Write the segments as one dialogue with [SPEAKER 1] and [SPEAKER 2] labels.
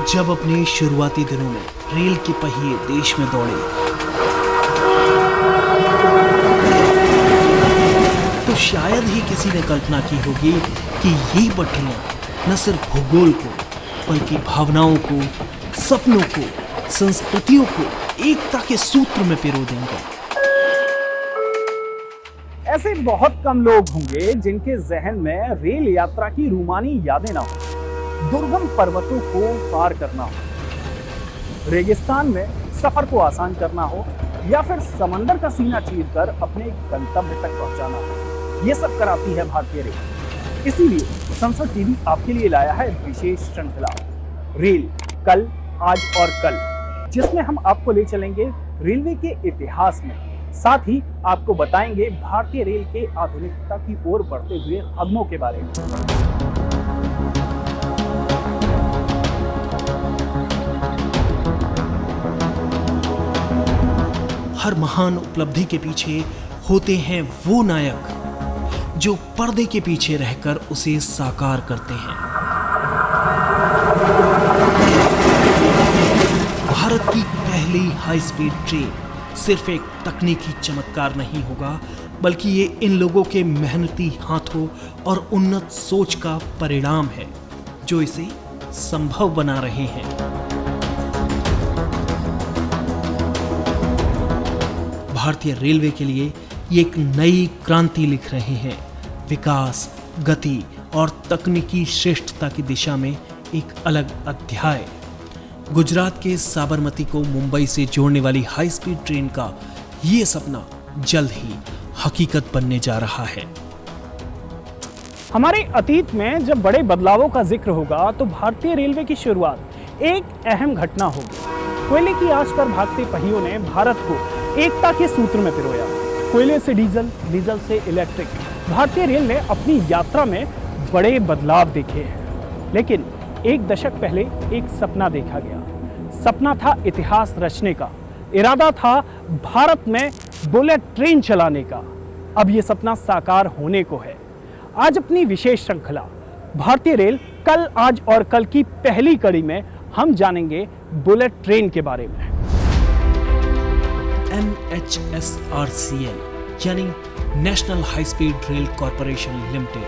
[SPEAKER 1] जब अपने शुरुआती दिनों में रेल के पहिए देश में दौड़े तो शायद ही किसी ने कल्पना की होगी कि ये पटरियां न सिर्फ भूगोल को बल्कि भावनाओं को, सपनों को, संस्कृतियों को एकता के सूत्र में पिरो देंगे।
[SPEAKER 2] ऐसे बहुत कम लोग होंगे जिनके जहन में रेल यात्रा की रूमानी यादें ना हो। दुर्गम पर्वतों को पार करना हो, रेगिस्तान में सफर को आसान करना हो या फिर समंदर का सीना चीरकर अपने गंतव्य तक पहुंचाना हो, ये सब कराती है भारतीय रेल। इसीलिए संसद टीवी आपके लिए लाया है विशेष श्रृंखला रेल कल, आज और कल, जिसमें हम आपको ले चलेंगे रेलवे के इतिहास में, साथ ही आपको बताएंगे भारतीय रेल के आधुनिकता की ओर बढ़ते हुए कदमों के बारे में।
[SPEAKER 1] हर महान उपलब्धि के पीछे होते हैं वो नायक जो पर्दे के पीछे रहकर उसे साकार करते हैं। भारत की पहली हाई स्पीड ट्रेन सिर्फ एक तकनीकी चमत्कार नहीं होगा, बल्कि ये इन लोगों के मेहनती हाथों और उन्नत सोच का परिणाम है जो इसे संभव बना रहे हैं। भारतीय रेलवे के लिए ये एक नई क्रांति लिख रहे हैं। विकास, गति और तकनीकी श्रेष्ठता की दिशा में एक अलग अध्याय। गुजरात के साबरमती को मुंबई से जोड़ने वाली हाई स्पीड ट्रेन का ये सपना जल्द ही हकीकत बनने जा रहा है।
[SPEAKER 2] हमारे अतीत में जब बड़े बदलावों का जिक्र होगा तो भारतीय रेलवे की शुरुआत एक अहम घटना होगी। कोयले की आंच पर भागते पहियों ने भारत को एकता के सूत्र में पिरोया। कोयले से डीजल, डीजल से इलेक्ट्रिक, भारतीय रेल ने अपनी यात्रा में बड़े बदलाव देखे हैं। लेकिन एक दशक पहले एक सपना देखा गया। सपना था इतिहास रचने का, इरादा था भारत में बुलेट ट्रेन चलाने का। अब यह सपना साकार होने को है। आज अपनी विशेष श्रृंखला भारतीय रेल कल, आज और कल की पहली कड़ी में हम जानेंगे बुलेट ट्रेन के बारे में।
[SPEAKER 1] NHSRCL यानी national high speed rail corporation limited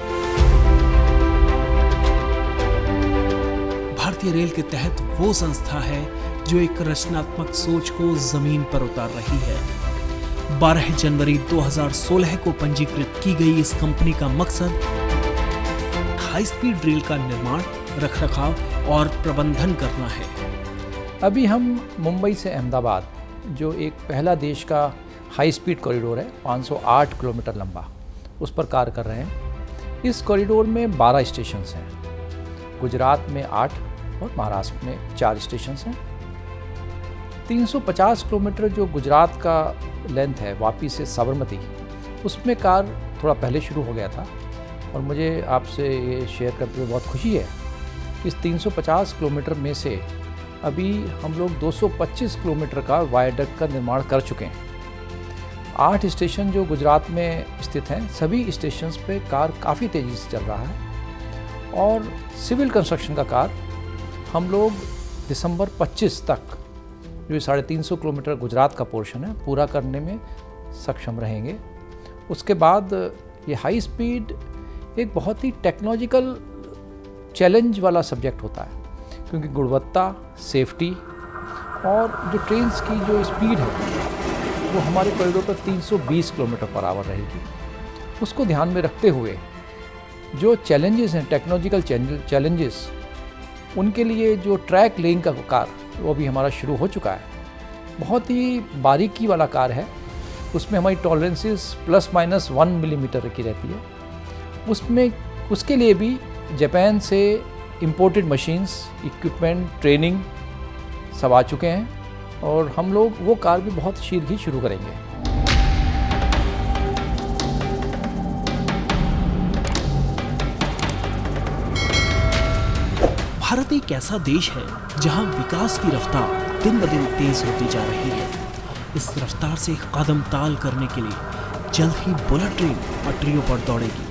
[SPEAKER 1] भारतीय रेल के तहत वो संस्था है जो एक रचनात्मक सोच को जमीन पर उतार रही है। 12 जनवरी 2016 को पंजीकृत की गई इस कंपनी का मकसद हाई स्पीड रेल का निर्माण, रखरखाव और प्रबंधन करना है।
[SPEAKER 3] अभी हम मुंबई से अहमदाबाद, जो एक पहला देश का हाई स्पीड कॉरिडोर है, 508 किलोमीटर लंबा, उस पर कार्य कर रहे हैं। इस कॉरिडोर में 12 स्टेशन हैं। गुजरात में 8 और महाराष्ट्र में 4 स्टेशन हैं। 350 किलोमीटर जो गुजरात का लेंथ है वापी से साबरमती, उसमें कार्य थोड़ा पहले शुरू हो गया था। और मुझे आपसे ये शेयर करते हुए बहुत खुशी है कि इस 350 किलोमीटर में से अभी हम लोग 225 किलोमीटर का वायडक्ट का निर्माण कर चुके हैं। 8 स्टेशन जो गुजरात में स्थित हैं, सभी स्टेशंस पे कार्य काफ़ी तेज़ी से चल रहा है। और सिविल कंस्ट्रक्शन का कार्य हम लोग दिसंबर 25 तक, जो 350 किलोमीटर गुजरात का पोर्शन है, पूरा करने में सक्षम रहेंगे। उसके बाद ये हाई स्पीड एक बहुत ही टेक्नोलॉजिकल चैलेंज वाला सब्जेक्ट होता है, क्योंकि गुणवत्ता, सेफ्टी और जो ट्रेन्स की जो स्पीड है वो हमारे कॉरिडोर पर 320 किलोमीटर पर आवर रहेगी। उसको ध्यान में रखते हुए जो चैलेंजेस हैं, टेक्नोलॉजिकल चैलेंजेस, उनके लिए जो ट्रैक लेइंग का कार्य वो भी हमारा शुरू हो चुका है। बहुत ही बारीकी वाला कार्य है। उसमें हमारी टॉलरेंसेस ±1 मिलीमीटर की रहती है। उसमें उसके लिए भी जापान से इम्पोर्टेड मशीन्स, इक्विपमेंट, ट्रेनिंग सब आ चुके हैं और हम लोग वो कार्य भी बहुत शीघ्र ही शुरू करेंगे।
[SPEAKER 1] भारत एक ऐसा देश है जहां विकास की रफ्तार दिन ब दिन तेज होती जा रही है। इस रफ्तार से कदम ताल करने के लिए जल्द ही बुलेट ट्रेन पटरियों पर दौड़ेगी।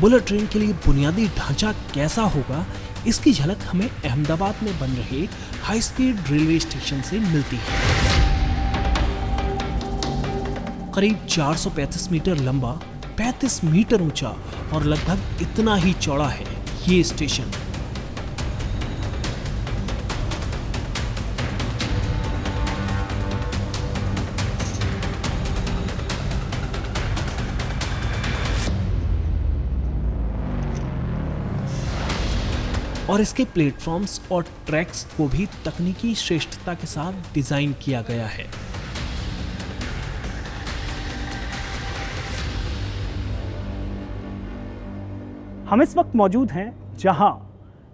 [SPEAKER 1] बुलेट ट्रेन के लिए बुनियादी ढांचा कैसा होगा, इसकी झलक हमें अहमदाबाद में बन रहे हाई स्पीड रेलवे स्टेशन से मिलती है। करीब 435 मीटर लंबा, 35 मीटर ऊंचा और लगभग इतना ही चौड़ा है ये स्टेशन। और इसके प्लेटफॉर्म्स और ट्रैक्स को भी तकनीकी श्रेष्ठता के साथ डिजाइन किया गया है।
[SPEAKER 2] हम इस वक्त मौजूद हैं जहां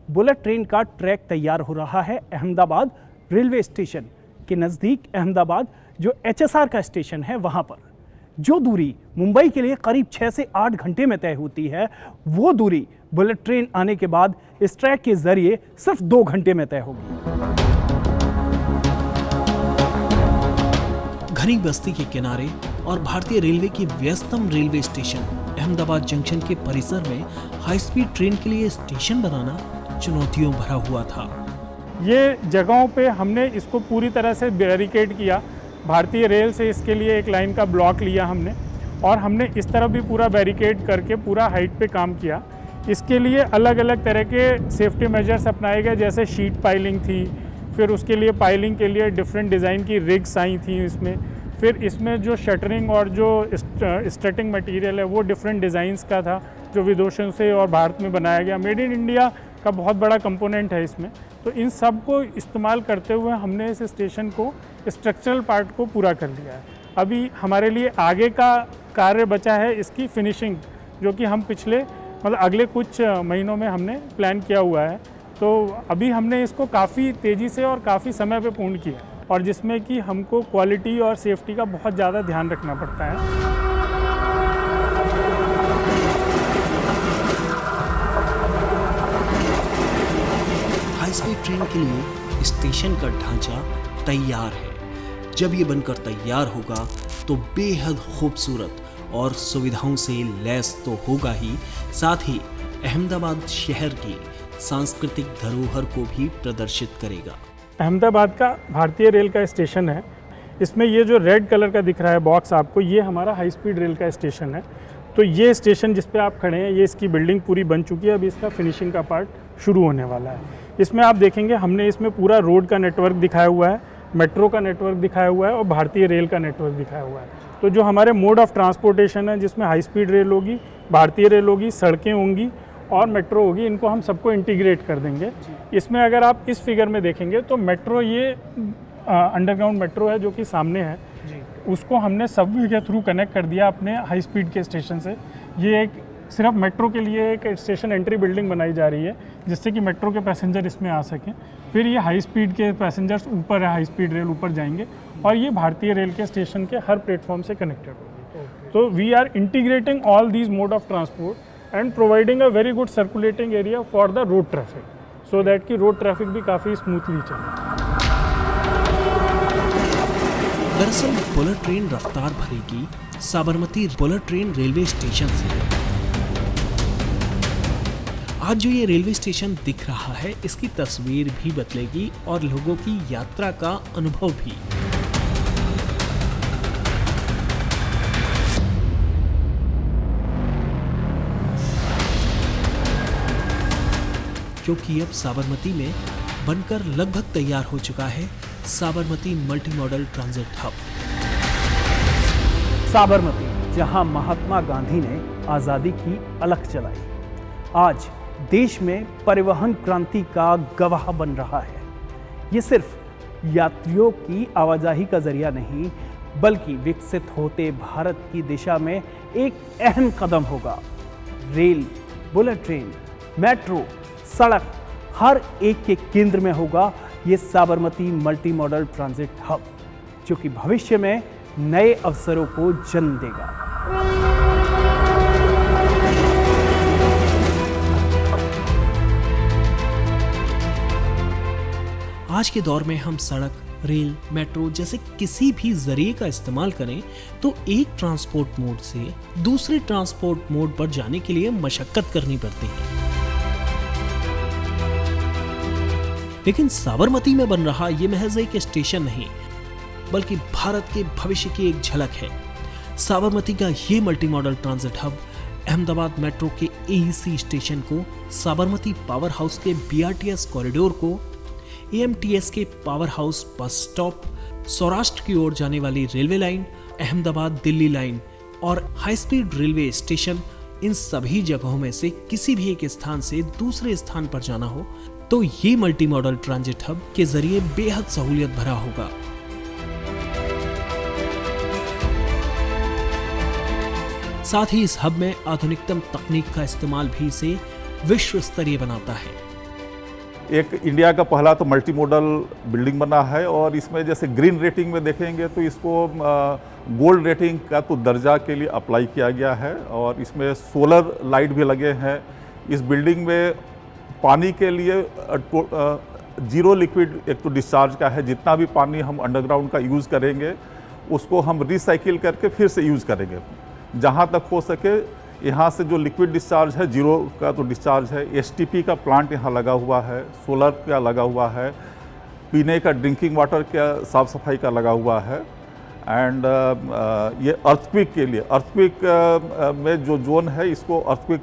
[SPEAKER 2] बुलेट ट्रेन का ट्रैक तैयार हो रहा है अहमदाबाद रेलवे स्टेशन के नज़दीक। अहमदाबाद जो HSR का स्टेशन है वहां पर जो दूरी मुंबई के लिए करीब 6 से 8 घंटे में तय होती है, वो दूरी बुलेट ट्रेन आने के बाद इस ट्रैक के जरिए सिर्फ 2 घंटे में तय होगी।
[SPEAKER 1] घनी बस्ती के किनारे और भारतीय रेलवे की व्यस्तम रेलवे स्टेशन अहमदाबाद जंक्शन के परिसर में हाई स्पीड ट्रेन के लिए स्टेशन बनाना चुनौतियों भरा हुआ था।
[SPEAKER 4] ये जगहों पे हमने इसको पूरी तरह से बैरिकेड किया। भारतीय रेल से इसके लिए एक लाइन का ब्लॉक लिया हमने, और हमने इस तरफ भी पूरा बैरिकेड करके पूरा हाइट पे काम किया। इसके लिए अलग अलग तरह के सेफ्टी मेजर्स अपनाए गए, जैसे शीट पाइलिंग थी, फिर उसके लिए पाइलिंग के लिए डिफरेंट डिज़ाइन की रिग्स आई थी इसमें, फिर इसमें जो शटरिंग और जो स्ट्रटिंग मटेरियल है वो डिफरेंट डिज़ाइंस का था, जो विदेशों से और भारत में बनाया गया। मेड इन इंडिया का बहुत बड़ा कंपोनेंट है इसमें। तो इन सब को इस्तेमाल करते हुए हमने इस स्टेशन को स्ट्रक्चरल पार्ट को पूरा कर लिया है। अभी हमारे लिए आगे का कार्य बचा है इसकी फिनिशिंग, जो कि हम पिछले अगले कुछ महीनों में हमने प्लान किया हुआ है। तो अभी हमने इसको काफ़ी तेज़ी से और काफ़ी समय पे पूर्ण किया, और जिसमें कि हमको क्वालिटी और सेफ्टी का बहुत ज़्यादा ध्यान रखना पड़ता है।
[SPEAKER 1] हाई स्पीड ट्रेन के लिए स्टेशन का ढांचा तैयार है। जब ये बनकर तैयार होगा तो बेहद खूबसूरत और सुविधाओं से लैस तो होगा ही, साथ ही अहमदाबाद शहर की सांस्कृतिक धरोहर को भी प्रदर्शित करेगा।
[SPEAKER 4] अहमदाबाद का भारतीय रेल का स्टेशन है। इसमें ये जो रेड कलर का दिख रहा है बॉक्स आपको, ये हमारा हाई स्पीड रेल का स्टेशन है। तो ये स्टेशन जिस पे आप खड़े हैं, ये इसकी बिल्डिंग पूरी बन चुकी है। अभी इसका फिनिशिंग का पार्ट शुरू होने वाला है। इसमें आप देखेंगे हमने इसमें पूरा रोड का नेटवर्क दिखाया हुआ है, मेट्रो का नेटवर्क दिखाया हुआ है और भारतीय रेल का नेटवर्क दिखाया हुआ है। तो जो हमारे मोड ऑफ ट्रांसपोर्टेशन है, जिसमें हाई स्पीड रेल होगी, भारतीय रेल होगी, सड़कें होंगी और मेट्रो होगी, इनको हम सबको इंटीग्रेट कर देंगे। इसमें अगर आप इस फिगर में देखेंगे तो मेट्रो, ये अंडरग्राउंड मेट्रो है जो कि सामने है, उसको हमने सबवे के थ्रू कनेक्ट कर दिया अपने हाई स्पीड के स्टेशन से। ये एक सिर्फ मेट्रो के लिए एक स्टेशन एंट्री बिल्डिंग बनाई जा रही है, जिससे कि मेट्रो के पैसेंजर इसमें आ सकें। फिर ये हाई स्पीड के पैसेंजर्स ऊपर है, हाई स्पीड रेल ऊपर जाएंगे और ये भारतीय रेल के स्टेशन के हर प्लेटफॉर्म से कनेक्टेड होगी। तो we are integrating all these mode of transport and providing a very good circulating area for the road traffic, so that कि रोड ट्रैफिक भी काफ़ी स्मूथली चले।
[SPEAKER 1] दरअसल बुलेट ट्रेन रफ्तार भरेगी Sabarmati bullet train railway station से। आज जो ये रेलवे स्टेशन दिख रहा है, इसकी तस्वीर भी बदलेगी और लोगों की यात्रा का अनुभव भी। क्योंकि अब साबरमती में बनकर लगभग तैयार हो चुका है Sabarmati multi modal transit hub.
[SPEAKER 2] Sabarmati, जहां महात्मा गांधी ने आज़ादी की अलख जलाई, आज देश में परिवहन क्रांति का गवाह बन रहा है। ये सिर्फ यात्रियों की आवाजाही का जरिया नहीं, बल्कि विकसित होते भारत की दिशा में एक अहम कदम होगा। रेल, बुलेट ट्रेन, मेट्रो, सड़क, हर एक के केंद्र में होगा ये Sabarmati multi modal transit hub, जो कि भविष्य में नए अवसरों को जन्म देगा।
[SPEAKER 1] आज के दौर में हम सड़क, रेल, मेट्रो जैसे किसी भी जरिए का इस्तेमाल करें तो एक ट्रांसपोर्ट मोड से दूसरे ट्रांसपोर्ट मोड पर जाने के लिए मशक्कत करनी पड़ती है। लेकिन साबरमती में बन रहा ये महज एक स्टेशन नहीं, बल्कि भारत के भविष्य की एक झलक है। साबरमती का ये multi modal transit hub Ahmedabad metro के एईसी स्टेशन को, साबरमती पावर हाउस के बीआरटीएस कॉरिडोर को, एएमटीएस के power house bus stop, Saurashtra की ओर जाने वाली railway line, Ahmedabad Delhi line और हाई स्पीड रेलवे स्टेशन, इन सभी जगहों में से किसी भी एक स्थान से दूसरे स्थान पर जाना हो तो ये मल्टी मॉडल ट्रांजिट हब के जरिए बेहद सहूलियत भरा होगा। साथ ही इस हब में आधुनिकतम तकनीक का इस्तेमाल भी इसे विश्व स्तरीय बनाता है।
[SPEAKER 5] एक इंडिया का पहला तो मल्टी मॉडल बिल्डिंग बना है और इसमें जैसे ग्रीन रेटिंग में देखेंगे तो इसको गोल्ड रेटिंग का तो दर्जा के लिए अप्लाई किया गया है और इसमें सोलर लाइट भी लगे हैं। इस बिल्डिंग में पानी के लिए जीरो लिक्विड एक तो डिस्चार्ज का है, जितना भी पानी हम अंडरग्राउंड का यूज़ करेंगे उसको हम रिसाइकिल करके फिर से यूज़ करेंगे। जहाँ तक हो सके यहाँ से जो लिक्विड डिस्चार्ज है, जीरो का तो डिस्चार्ज है। एसटीपी का प्लांट यहाँ लगा हुआ है, सोलर का लगा हुआ है, पीने का ड्रिंकिंग वाटर का साफ़ सफाई का लगा हुआ है। एंड ये अर्थक्विक के लिए, अर्थक्विक में जो जोन है इसको अर्थक्विक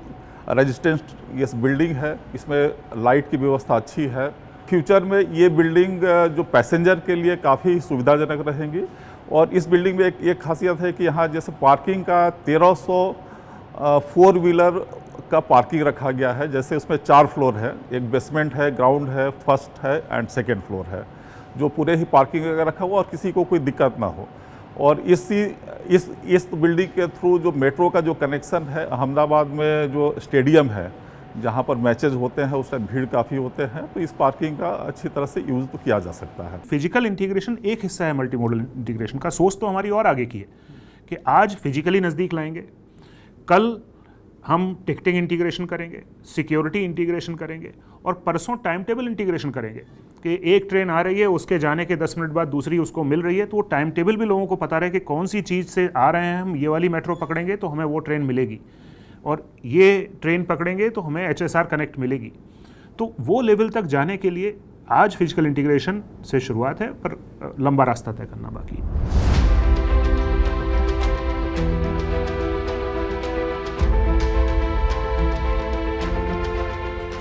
[SPEAKER 5] रेजिस्टेंस ये बिल्डिंग है, इसमें लाइट की व्यवस्था अच्छी है। फ्यूचर में ये बिल्डिंग जो पैसेंजर के लिए काफ़ी सुविधाजनक रहेंगी। और इस बिल्डिंग में एक खासियत है कि यहाँ जैसे पार्किंग का 1300 फोर व्हीलर का पार्किंग रखा गया है। जैसे उसमें 4 फ्लोर है, एक बेसमेंट है, ग्राउंड है, फर्स्ट है एंड सेकेंड फ्लोर है, जो पूरे ही पार्किंग का रखा हुआ और किसी को कोई दिक्कत ना हो। और इस बिल्डिंग के थ्रू जो मेट्रो का जो कनेक्शन है, अहमदाबाद में जो स्टेडियम है जहाँ पर मैचेस होते हैं उस टाइम भीड़ काफ़ी होते हैं, तो इस पार्किंग का अच्छी तरह से यूज़ तो किया जा सकता है।
[SPEAKER 6] फिजिकल इंटीग्रेशन एक हिस्सा है मल्टी मॉडल इंटीग्रेशन का। सोच तो हमारी और आगे की है कि आज फिजिकली नज़दीक लाएंगे, कल हम टिकटिंग इंटीग्रेशन करेंगे, सिक्योरिटी इंटीग्रेशन करेंगे और परसों टाइम टेबल इंटीग्रेशन करेंगे कि एक ट्रेन आ रही है, उसके जाने के 10 मिनट बाद दूसरी उसको मिल रही है, तो वो टाइम टेबल भी लोगों को पता रहे कि कौन सी चीज़ से आ रहे हैं हम, ये वाली मेट्रो पकड़ेंगे तो हमें वो ट्रेन मिलेगी और ये ट्रेन पकड़ेंगे तो हमें HSR कनेक्ट मिलेगी। तो वो लेवल तक जाने के लिए आज फिजिकल इंटीग्रेशन से शुरुआत है, पर लंबा रास्ता तय करना बाकी है।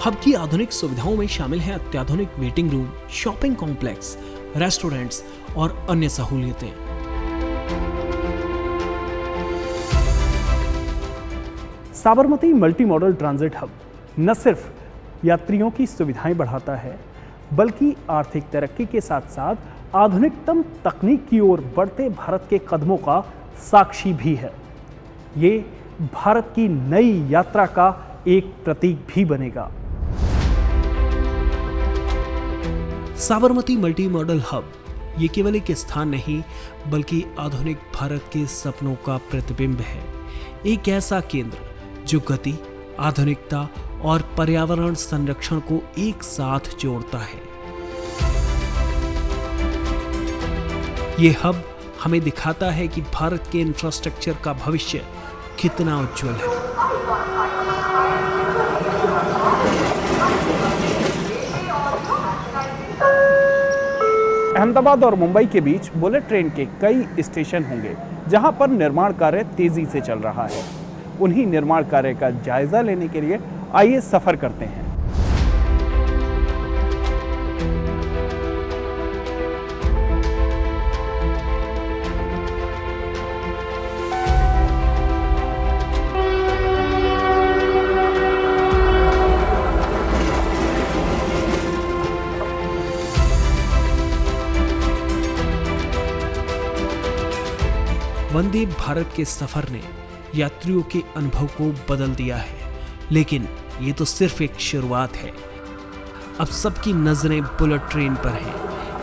[SPEAKER 1] हब की आधुनिक सुविधाओं में शामिल है अत्याधुनिक waiting room, shopping complex, restaurants और अन्य सहूलियतें।
[SPEAKER 2] Sabarmati multi modal transit hub न सिर्फ यात्रियों की सुविधाएं बढ़ाता है, बल्कि आर्थिक तरक्की के साथ साथ आधुनिकतम तकनीक की ओर बढ़ते भारत के कदमों का साक्षी भी है। ये भारत की नई यात्रा का एक प्रतीक भी बनेगा।
[SPEAKER 1] साबरमती मल्टी मॉडल हब ये केवल एक स्थान नहीं, बल्कि आधुनिक भारत के सपनों का प्रतिबिंब है। एक ऐसा केंद्र जो गति, आधुनिकता और पर्यावरण संरक्षण को एक साथ जोड़ता है। ये हब हमें दिखाता है कि भारत के इंफ्रास्ट्रक्चर का भविष्य कितना उज्जवल है।
[SPEAKER 2] अहमदाबाद और मुंबई के बीच बुलेट ट्रेन के कई स्टेशन होंगे जहां पर निर्माण कार्य तेजी से चल रहा है। उन्हीं निर्माण कार्य का जायजा लेने के लिए आइए सफर करते हैं।
[SPEAKER 1] वंदे भारत के सफर ने यात्रियों के अनुभव को बदल दिया है, लेकिन ये तो सिर्फ एक शुरुआत है। अब सबकी नजरें बुलेट ट्रेन पर हैं,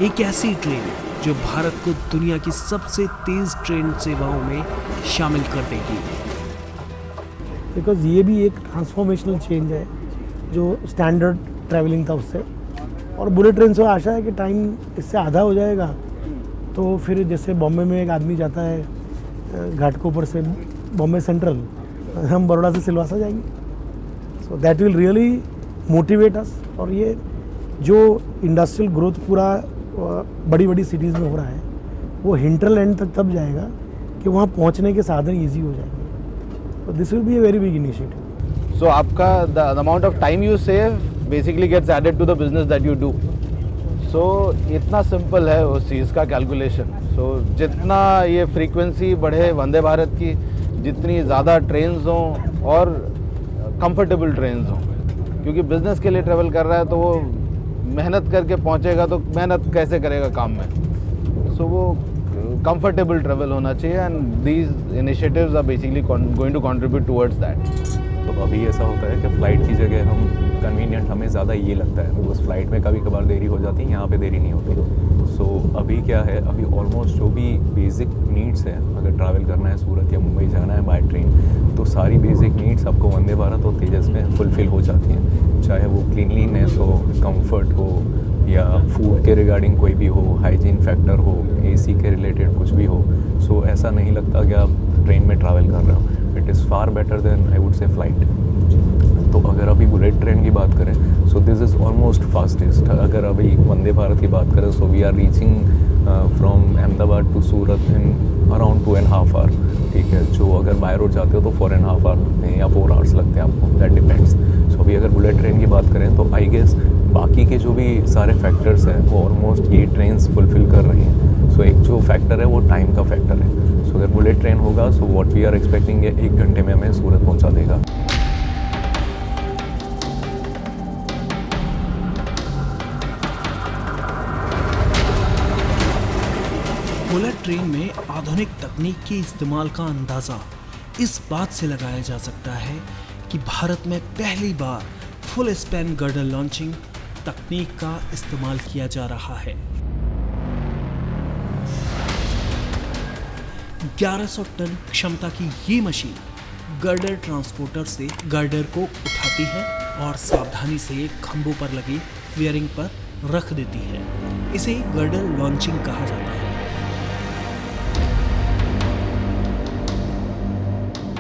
[SPEAKER 1] एक ऐसी ट्रेन जो भारत को दुनिया की सबसे तेज ट्रेन सेवाओं में शामिल कर देगी।
[SPEAKER 7] बिकॉज ये भी एक ट्रांसफॉर्मेशनल चेंज है जो स्टैंडर्ड ट्रैवलिंग था उससे, और बुलेट ट्रेन से आशा है कि टाइम इससे आधा हो जाएगा, तो फिर जैसे बॉम्बे में एक आदमी जाता है घाटकोपर से बॉम्बे सेंट्रल, हम बड़ौदा से सिलवासा जाएंगे। So that will really motivate अस। और ये जो इंडस्ट्रियल ग्रोथ पूरा बड़ी बड़ी सिटीज़ में हो रहा है वो हिंटरलैंड तक तब जाएगा कि वहाँ पहुँचने के साधन ईजी हो जाएंगे। तो this will be a very big initiative.
[SPEAKER 8] So आपका the amount of time you save basically gets added to the business that you do. So इतना सिंपल है उस चीज़ का कैलकुलेशन। सो जितना ये फ्रीक्वेंसी बढ़े वंदे भारत की, जितनी ज़्यादा ट्रेन्स हों और कंफर्टेबल ट्रेन्स हों, क्योंकि बिज़नेस के लिए ट्रैवल कर रहा है तो वो मेहनत करके पहुंचेगा, तो मेहनत कैसे करेगा काम में। सो वो कंफर्टेबल ट्रैवल होना चाहिए and these initiatives are basically going to contribute towards that.
[SPEAKER 9] तो अभी ऐसा होता है कि फ़्लाइट की जगह हम कन्वीनियंट हमें ज़्यादा ये लगता है, बिकॉज फ्लाइट में कभी कभार देरी हो जाती है, यहाँ पे देरी नहीं होती। सो अभी क्या है, अभी ऑलमोस्ट जो भी बेसिक नीड्स हैं, अगर ट्रैवल करना है सूरत या मुंबई जाना है बाय ट्रेन, तो सारी बेसिक नीड्स आपको वंदे भारत और तेजस में फुलफ़िल हो जाती हैं। चाहे वो क्लीनलीनेस हो, कंफर्ट हो, या फूड के रिगार्डिंग कोई भी हो, हाइजीन फैक्टर हो, एसी के रिलेटेड कुछ भी हो। सो ऐसा नहीं लगता कि आप ट्रेन में ट्रैवल कर रहे हो। It is far better than I would say flight. तो अगर अभी बुलेट ट्रेन की बात करें, so this is almost fastest. अगर अभी वंदे भारत की बात करें, so we are reaching from Ahmedabad to Surat in around 2.5 hour. ठीक है, जो अगर बाय रोड जाते हो तो 4.5 आवर लगते हैं या 4 आवर्स लगते हैं आपको, दैट डिपेंड्स। सो अभी अगर बुलेट ट्रेन की बात करें तो आई गेस बाकी के जो भी सारे फैक्टर्स हैं वो ऑलमोस्ट ये ट्रेन्स फुलफ़िल कर रही हैं। सो एक जो फैक्टर है वो टाइम का फैक्टर है। सो अगर बुलेट ट्रेन होगा, so what we are expecting है 1 घंटे में हमें सूरत पहुंचा देगा।
[SPEAKER 1] बुलेट ट्रेन में आधुनिक तकनीक के इस्तेमाल का अंदाज़ा इस बात से लगाया जा सकता है कि भारत में पहली बार फुल स्पैन गर्डर लॉन्चिंग तकनीक का इस्तेमाल किया जा रहा है। 1100 टन क्षमता की ये मशीन गर्डर ट्रांसपोर्टर से गर्डर को उठाती है और सावधानी से खंभों पर लगे बियरिंग पर रख देती है। इसे गर्डर लॉन्चिंग कहा जाता है।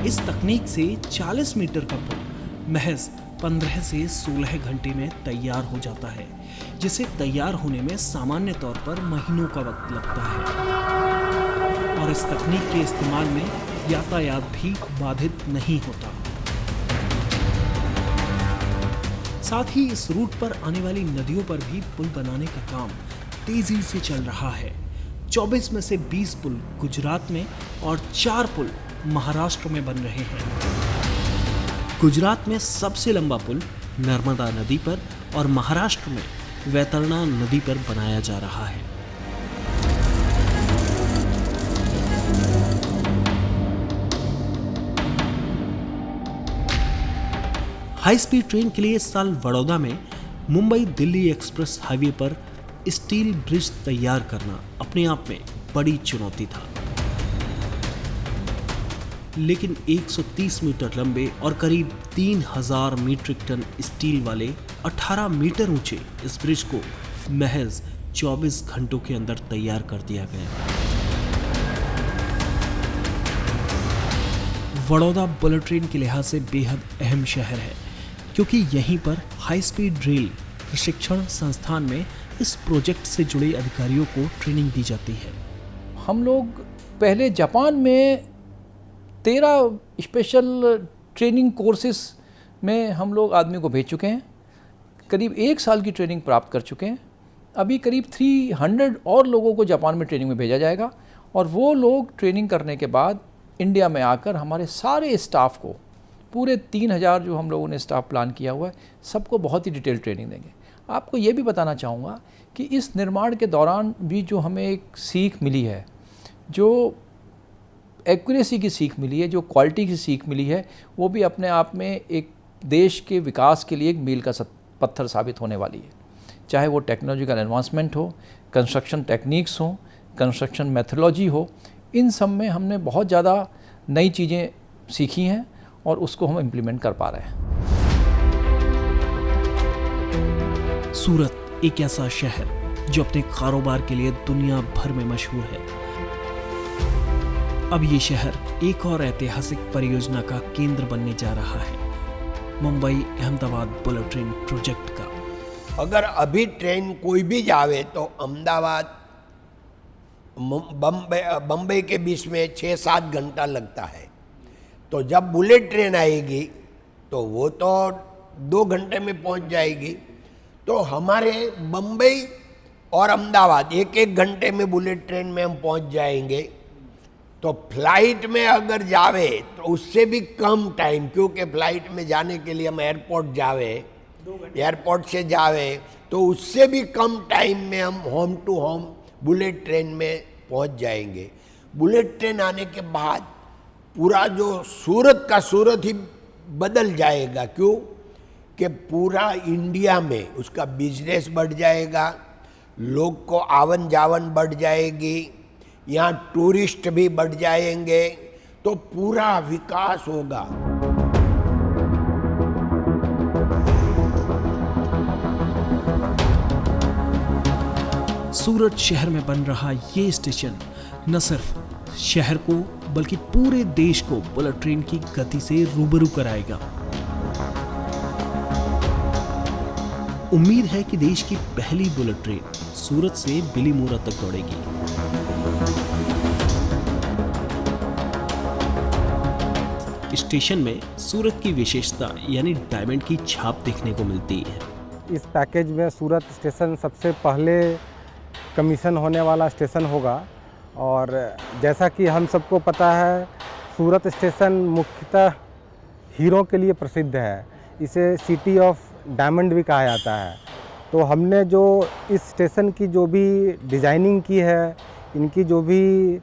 [SPEAKER 1] इस तकनीक से 40 मीटर का पुल महज 15 से 16 घंटे में तैयार हो जाता है, जिसे तैयार होने में सामान्य तौर पर महीनों का वक्त लगता है। और इस तकनीक के इस्तेमाल में यातायात भी बाधित नहीं होता। साथ ही इस रूट पर आने वाली नदियों पर भी पुल बनाने का काम तेजी से चल रहा है। 24 में से 20 पुल गुजरात में और 4 पुल महाराष्ट्र में बन रहे हैं। गुजरात में सबसे लंबा पुल नर्मदा नदी पर और महाराष्ट्र में वैतरणा नदी पर बनाया जा रहा है। हाई स्पीड ट्रेन के लिए इस साल बड़ौदा में मुंबई दिल्ली एक्सप्रेस हाईवे पर स्टील ब्रिज तैयार करना अपने आप में बड़ी चुनौती था। लेकिन 130 मीटर लंबे और करीब 3000 मीट्रिक टन स्टील वाले 18 मीटर ऊंचे इस ब्रिज को महज 24 घंटों के अंदर तैयार कर दिया गया। बड़ौदा बुलेट ट्रेन के लिहाज से बेहद अहम शहर है, क्योंकि यहीं पर हाई स्पीड रेल प्रशिक्षण संस्थान में इस प्रोजेक्ट से जुड़े अधिकारियों को ट्रेनिंग दी जाती है।
[SPEAKER 3] हम लोग पहले जापान में 13 स्पेशल ट्रेनिंग कोर्सेस में हम लोग आदमी को भेज चुके हैं। करीब 1 साल की ट्रेनिंग प्राप्त कर चुके हैं। अभी करीब 300 और लोगों को जापान में ट्रेनिंग में भेजा जाएगा और वो लोग ट्रेनिंग करने के बाद इंडिया में आकर हमारे सारे स्टाफ को, पूरे 3000 जो हम लोगों ने स्टाफ प्लान किया हुआ है, सबको बहुत ही डिटेल ट्रेनिंग देंगे। आपको ये भी बताना चाहूँगा कि इस निर्माण के दौरान भी जो हमें एक सीख मिली है, जो एक्यूरेसी की सीख मिली है, जो क्वालिटी की सीख मिली है, वो भी अपने आप में एक देश के विकास के लिए एक मील का पत्थर साबित होने वाली है। चाहे वो टेक्नोलॉजिकल एडवांसमेंट हो, कंस्ट्रक्शन टेक्निक्स हो, कंस्ट्रक्शन मेथोलॉजी हो, इन सब में हमने बहुत ज़्यादा नई चीज़ें सीखी हैं और उसको हम इम्प्लीमेंट कर पा रहे हैं।
[SPEAKER 1] सूरत एक ऐसा शहर जो अपने कारोबार के लिए दुनिया भर में मशहूर है। अब ये शहर एक और ऐतिहासिक परियोजना का केंद्र बनने जा रहा है, Mumbai Ahmedabad bullet train project का।
[SPEAKER 10] अगर अभी ट्रेन कोई भी जावे तो अहमदाबाद बम्बई के बीच में 6-7 घंटा लगता है। तो जब बुलेट ट्रेन आएगी तो वो तो 2 घंटे में पहुंच जाएगी। तो हमारे बम्बई और अहमदाबाद 1-1 घंटे में बुलेट ट्रेन में हम पहुंच जाएंगे। तो फ्लाइट में अगर जावे तो उससे भी कम टाइम, क्योंकि फ्लाइट में जाने के लिए हम एयरपोर्ट जावे, एयरपोर्ट से जावे तो उससे भी कम टाइम में हम home to home bullet train में पहुंच जाएंगे। बुलेट ट्रेन आने के बाद पूरा जो सूरत का सूरत ही बदल जाएगा। क्यों? कि पूरा इंडिया में उसका बिजनेस बढ़ जाएगा, लोग को आवन जावन बढ़ जाएगी, यहाँ टूरिस्ट भी बढ़ जाएंगे, तो पूरा विकास होगा।
[SPEAKER 1] सूरत शहर में बन रहा ये स्टेशन न सिर्फ शहर को बल्कि पूरे देश को बुलेट ट्रेन की गति से रूबरू कराएगा। उम्मीद है कि देश की पहली बुलेट ट्रेन सूरत से बिलीमोरा तक दौड़ेगी। स्टेशन में सूरत की विशेषता यानी डायमंड की छाप देखने को मिलती है।
[SPEAKER 11] इस पैकेज में सूरत स्टेशन सबसे पहले कमीशन होने वाला स्टेशन होगा। और जैसा कि हम सबको पता है, सूरत स्टेशन मुख्यतः हीरो के लिए प्रसिद्ध है। इसे सिटी ऑफ डायमंड भी कहा जाता है। तो हमने जो इस स्टेशन की जो भी डिज़ाइनिंग की है, इनकी जो भी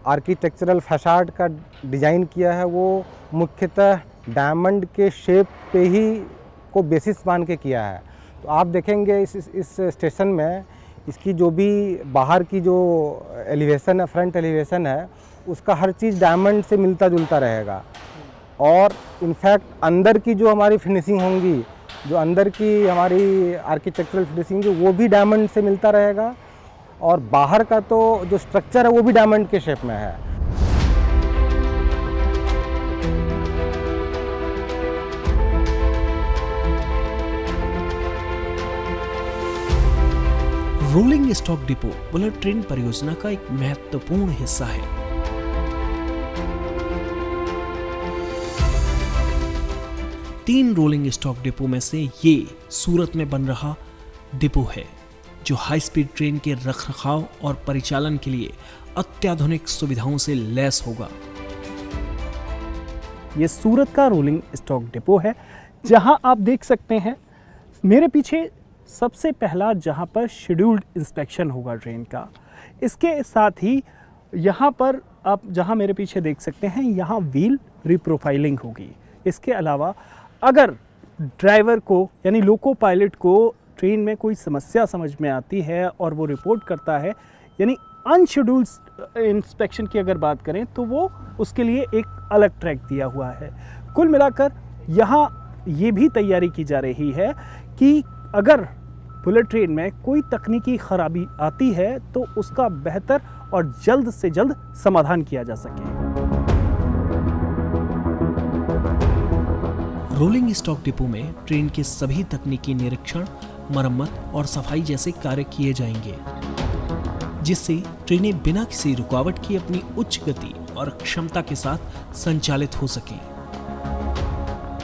[SPEAKER 11] आर्किटेक्चरल फैसाड का डिज़ाइन किया है, वो मुख्यतः डायमंड के शेप पे ही को बेसिस मान के किया है। तो आप देखेंगे इस स्टेशन में इसकी जो भी बाहर की जो एलिवेशन है, फ्रंट एलिवेशन है, उसका हर चीज़ डायमंड से मिलता जुलता रहेगा। और इनफैक्ट अंदर की जो हमारी फिनिशिंग होंगी, जो अंदर की हमारी आर्किटेक्चरल फिनिशिंग, वो भी डायमंड से मिलता रहेगा। और बाहर का तो जो स्ट्रक्चर है वो भी डायमंड के शेप में है।
[SPEAKER 1] Rolling stock depot bullet train परियोजना का एक महत्वपूर्ण हिस्सा है। तीन रोलिंग स्टॉक डिपो में से ये सूरत में बन रहा डिपो है, जो हाई स्पीड ट्रेन के रखरखाव और परिचालन के लिए अत्याधुनिक सुविधाओं से लैस होगा।
[SPEAKER 2] ये सूरत का रोलिंग स्टॉक डिपो है, जहां आप देख सकते हैं मेरे पीछे सबसे पहला जहां पर शेड्यूल्ड इंस्पेक्शन होगा ट्रेन का। इसके साथ ही यहाँ पर आप जहां मेरे पीछे देख सकते हैं, यहाँ व्हील रिप्रोफाइलिंग होगी। इसके अलावा अगर ड्राइवर को यानी लोको पायलट को ट्रेन में कोई समस्या समझ में आती है और वो रिपोर्ट करता है, यानी अनशेड्यूल्ड इंस्पेक्शन की अगर बात करें, तो वो उसके लिए एक अलग ट्रैक दिया हुआ है। कुल मिलाकर यहाँ ये भी तैयारी की जा रही है कि अगर बुलेट ट्रेन में कोई तकनीकी खराबी आती है तो उसका बेहतर और जल्द से जल्द समाधान किया जा सके।
[SPEAKER 1] रोलिंग स्टॉक डिपो में ट्रेन के सभी तकनीकी निरीक्षण, मरम्मत और सफाई जैसे कार्य किए जाएंगे, जिससे ट्रेनें बिना किसी रुकावट की अपनी उच्च गति और क्षमता के साथ संचालित हो सकें।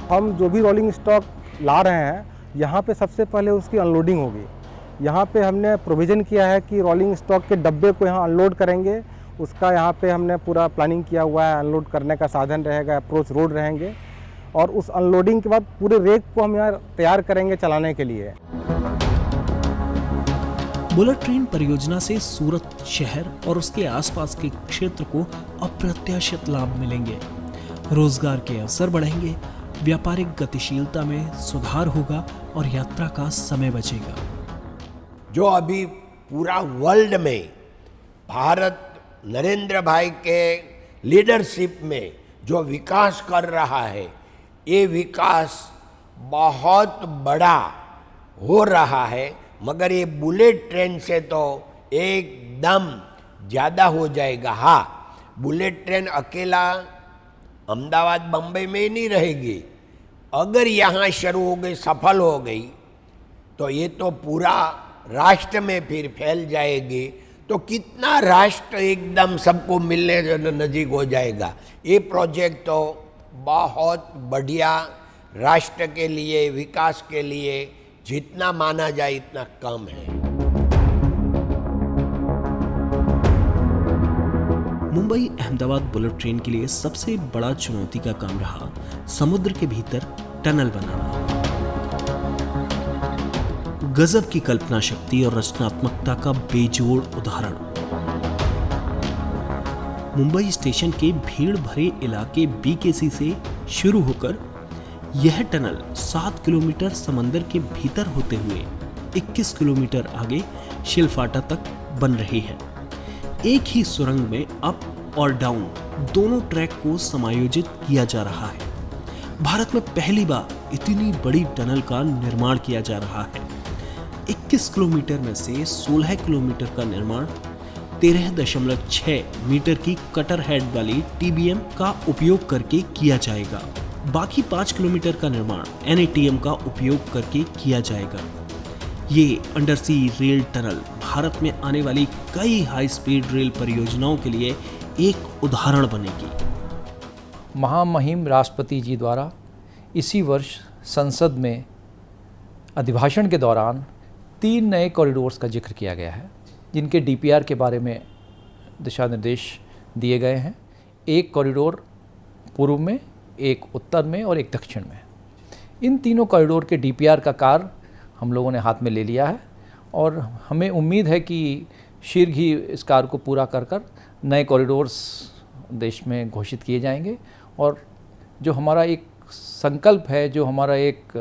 [SPEAKER 11] हम जो भी रोलिंग स्टॉक ला रहे हैं, यहाँ पे सबसे पहले उसकी अनलोडिंग होगी। यहाँ पे हमने प्रोविज़न किया है कि रोलिंग स्टॉक के डब्बे को यहाँ अनलोड करेंगे। उसका यहाँ पे हमने पूरा प्लानिंग किया हुआ है। अनलोड करने का साधन रहेगा, अप्रोच रोड रहेंगे, और उस अनलोडिंग के बाद पूरे रेक को हम यहाँ तैयार करेंगे चलाने के लिए।
[SPEAKER 1] बुलेट ट्रेन परियोजना से सूरत शहर और उसके आसपास के क्षेत्र को अप्रत्याशित लाभ मिलेंगे। रोजगार के अवसर बढ़ेंगे, व्यापारिक गतिशीलता में सुधार होगा और यात्रा का समय बचेगा।
[SPEAKER 10] जो अभी पूरा वर्ल्ड में भारत नरेंद्र भाई के लीडरशिप में जो विकास कर रहा है, ये विकास बहुत बड़ा हो रहा है। मगर ये बुलेट ट्रेन से तो एकदम ज़्यादा हो जाएगा। हाँ, बुलेट ट्रेन अकेला अहमदाबाद बम्बई में ही नहीं रहेगी, अगर यहाँ शुरू हो गई, सफल हो गई, तो ये तो पूरा राष्ट्र में फिर फैल जाएगी। तो कितना राष्ट्र एकदम सबको मिलने नज़दीक हो जाएगा। ये प्रोजेक्ट तो बहुत बढ़िया, राष्ट्र के लिए, विकास के लिए जितना माना जाए इतना कम है।
[SPEAKER 1] मुंबई अहमदाबाद बुलेट ट्रेन के लिए सबसे बड़ा चुनौती का काम रहा समुद्र के भीतर टनल बनाना। गजब की कल्पना शक्ति और रचनात्मकता का बेजोड़ उदाहरण। मुंबई स्टेशन के भीड़ भरे इलाके बीकेसी से शुरू होकर यह टनल 7 किलोमीटर समंदर के भीतर होते हुए 21 किलोमीटर आगे शिलफाटा तक बन रही है। एक ही सुरंग में अप और डाउन दोनों ट्रैक को समायोजित किया जा रहा है। भारत में पहली बार इतनी बड़ी टनल का निर्माण किया जा रहा है। 21 किलोमीटर में से 16 किलोमीटर का निर्माण 13.6 मीटर की कटर हेड वाली टीबीएम का उपयोग करके किया जाएगा। बाकी 5 किलोमीटर का निर्माण एनएटीएम का उपयोग करके किया जाएगा। ये अंडर सी रेल टनल भारत में आने वाली कई हाई स्पीड रेल परियोजनाओं के लिए एक उदाहरण बनेगी।
[SPEAKER 3] महामहिम राष्ट्रपति जी द्वारा इसी वर्ष संसद में अभिभाषण के दौरान 3 नए कॉरिडोर्स का जिक्र किया गया है, जिनके डीपीआर के बारे में दिशा निर्देश दिए गए हैं। एक कॉरिडोर पूर्व में, एक उत्तर में और एक दक्षिण में। इन तीनों कॉरिडोर के डीपीआर का कार्य हम लोगों ने हाथ में ले लिया है और हमें उम्मीद है कि शीघ्र ही इस कार्य को पूरा कर नए कॉरिडोर्स देश में घोषित किए जाएंगे। और जो हमारा एक संकल्प है, जो हमारा एक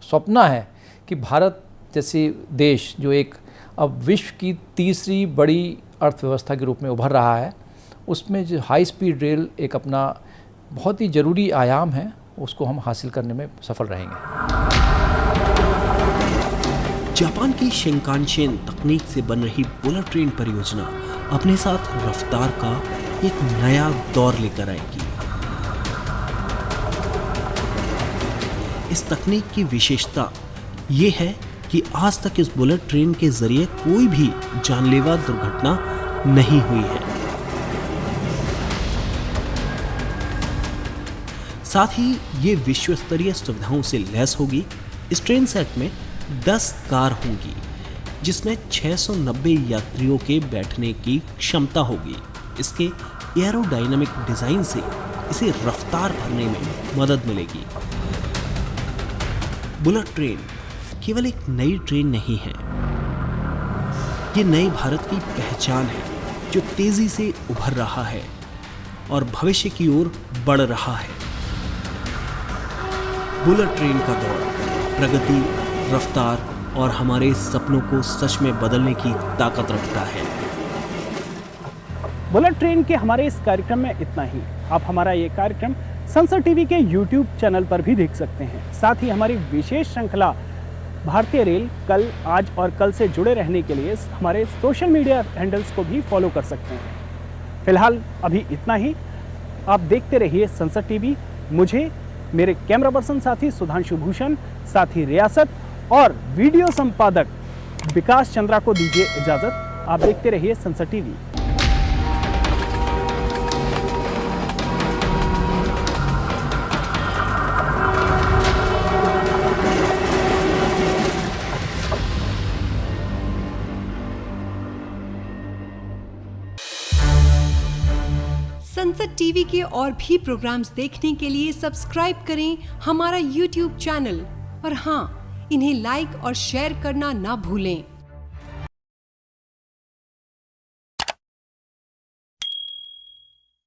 [SPEAKER 3] सपना है कि भारत जैसे देश जो एक अब विश्व की तीसरी बड़ी अर्थव्यवस्था के रूप में उभर रहा है, उसमें जो हाई स्पीड रेल एक अपना बहुत ही ज़रूरी आयाम है, उसको हम हासिल करने में सफल रहेंगे।
[SPEAKER 1] जापान की शिंकानसेन तकनीक से बन रही बुलेट ट्रेन परियोजना अपने साथ रफ्तार का एक नया दौर लेकर आएगी। इस तकनीक की विशेषता ये है कि आज तक इस बुलेट ट्रेन के जरिए कोई भी जानलेवा दुर्घटना नहीं हुई है। साथ ही ये विश्व स्तरीय सुविधाओं से लैस होगी। इस ट्रेन सेट में 10 कार होंगी, जिसमें 690 यात्रियों के बैठने की क्षमता होगी। इसके एरोडायनामिक डिजाइन से इसे रफ्तार भरने में मदद मिलेगी। बुलेट ट्रेन केवल एक नई ट्रेन नहीं है, ये नए भारत की पहचान है जो तेजी से उभर रहा है और भविष्य की ओर बढ़ रहा है। बुलेट ट्रेन का दौर प्रगति, रफ्तार और हमारे सपनों को सच में बदलने की ताकत रखता है।
[SPEAKER 2] बुलेट ट्रेन के हमारे इस कार्यक्रम में इतना ही। आप हमारा ये कार्यक्रम संसद टीवी के YouTube चैनल पर भी देख सकते हैं। साथ ही हमारी विशेष श्रृंखला भारतीय रेल कल, आज और कल से जुड़े रहने के लिए हमारे सोशल मीडिया हैंडल्स को भी फॉलो कर सकते हैं। फिलहाल अभी इतना ही। आप देखते रहिए संसद टीवी। मुझे मेरे कैमरा पर्सन साथी सुधांशु भूषण, साथी रियासत और वीडियो संपादक विकास चंद्रा को दीजिए इजाजत। आप देखते रहिए संसद टीवी।
[SPEAKER 12] संसद टीवी के और भी प्रोग्राम्स देखने के लिए सब्सक्राइब करें हमारा YouTube चैनल और हाँ, इन्हें लाइक और शेयर करना ना भूलें।